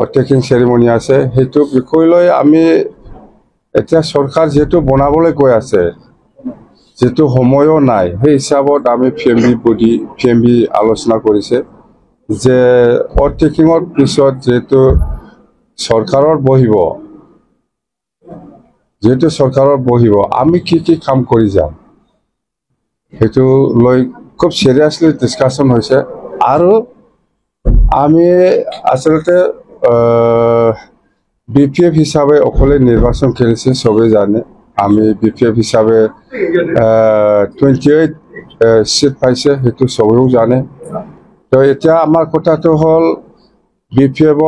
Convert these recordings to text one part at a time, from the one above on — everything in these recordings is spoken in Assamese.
অটেকিং চেৰিমনি আছে সেইটো বিষয় লৈ আমি এতিয়া চৰকাৰ যেহেতু বনাবলৈ গৈ আছে যেহেতু সময়ও নাই সেই হিচাপত আমি PMB আলোচনা কৰিছে যে অটেকিঙৰ পিছত যেহেতু চৰকাৰৰ বহিব আমি কি কাম কৰি যাম সেইটো লৈ খুব সিৰিয়াছলি ডিসকাশন হৈছে আৰু আমি আসলতে BPF হিসাবে অকলে নির্বাচন খেলেছে সবাই জানে আমি BPF হিসাবে 28 সিট পাইছে সেইটো সবেও জানে তো এতিয়া আমার কথাটো হল BPF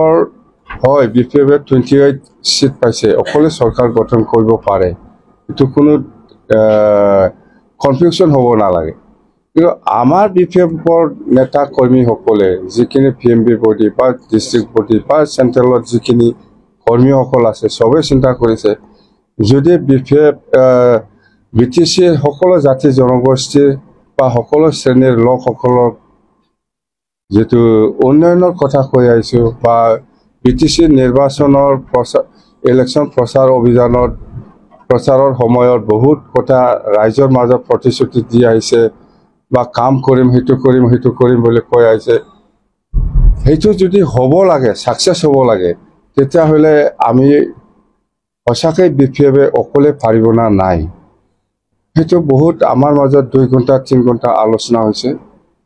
28 সিট পাইছে অকলে সরকার গঠন কৰিব পাৰে এটো কোনো কনফিউশন হ'ব নালাগে কিন্তু আমাৰ BPF নেতা কৰ্মী সকলে যিখিনি PMB বডি বা ডিস্ট্ৰিক্ট বডি বা সেন্ট্ৰালত যিখিনি কৰ্মী সকল আছে সবে চিন্তা কৰিছে যদি BPF BTC সকলো জাতি জনগোষ্ঠী বা সকলো শ্ৰেণীৰ লোকসকলক যেটো উন্নয়নৰ কথা কৈ আইছো বা BTC নিৰ্বাচনৰ ইলেকশন প্ৰচাৰ অভিযানত প্ৰচাৰৰ সময়ত বহুত কথা ৰাইজৰ মাজত প্ৰতিশ্ৰুতি দি আহিছে বা কাম কৰিম হেতু কৰিম বুলি কৈ আহিছে হেতু যদি হ'ব লাগে সাকসেস হ'ব লাগে তেতিয়া হলে আমি অসাকে BPF অকলে পাৰিব না নাই হেতু বহুত আমাৰ মাজত 2 ঘণ্টা 3 ঘণ্টা আলোচনা হৈছে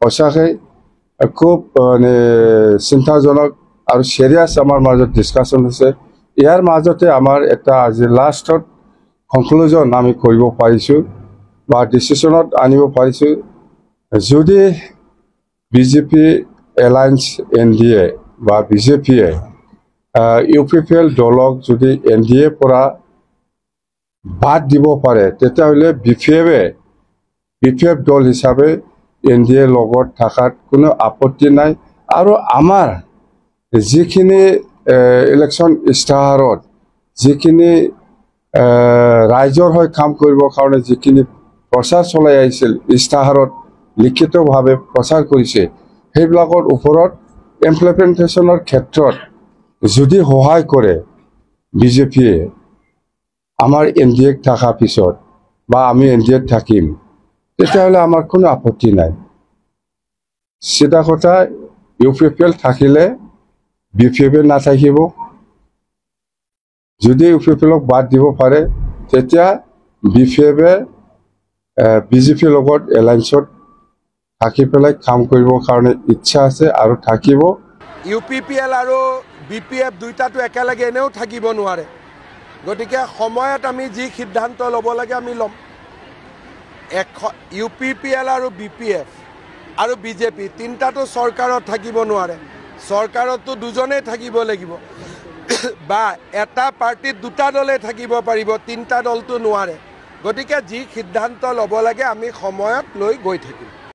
অসাকে খুব মানে চিন্তাজনক আৰু সিৰিয়াছ আমাৰ মাজত ডিসকাশন হৈছে ইয়াৰ মাজতে আমাৰ এটা আজি লাষ্টত কনক্লুজন আমি কৰিব পাৰিছো বা ডিসিশনত আনিব পাৰিছো যদি BJP এলায়েন্স NDA বা BJP UPPL দলক যদি NDA পৰা বাদ দিব পাৰে তেতিয়া হলে BPF দল হিচাপে NDA লগত থাকাত কোনো আপত্তি নাই আৰু আমাৰ যিখিনি ইলেকশন ইস্তাহাৰত যিখিনি ৰাইজৰ হৈ কাম কৰিবৰ কাৰণে যিখিনি প্ৰচাৰ চলাই আহিছিল ইস্তাহাৰত লিখিতভাৱে প্ৰচাৰ কৰিছে সেইবিলাকৰ ওপৰত ইমপ্লিমেন্টেশনৰ ক্ষেত্ৰত যদি সহায় কৰে BJP আমাৰ NDA থাকা পিছত বা আমি NDA থাকিম তেতিয়া হলে আমাৰ কোনো আপত্তি নাই সেটা কথা UPPL থাকিলে BPF না থাকিব যদি UPPLক বাদ দিব পাৰে তেতিয়া BPF BJP লগত এলায়েন্সত থাকি পেলাই কাম কৰিবৰ কাৰণে ইচ্ছা আছে আৰু থাকিব UPPL আৰু BPF দুইটাটো একেলগে এনেও থাকিব নোৱাৰে গতিকে সময়ত আমি যি সিদ্ধান্ত ল'ব লাগে আমি ল'ম UPPL আৰু BPF আৰু BJP তিনটাটো চৰকাৰত থাকিব নোৱাৰে চৰকাৰতো দুজনেই থাকিব লাগিব বা এটা পাৰ্টিত দুটা দলে থাকিব পাৰিব তিনটা দলটো নোৱাৰে গতিকে যি সিদ্ধান্ত ল'ব লাগে আমি সময়ত লৈ গৈ থাকিম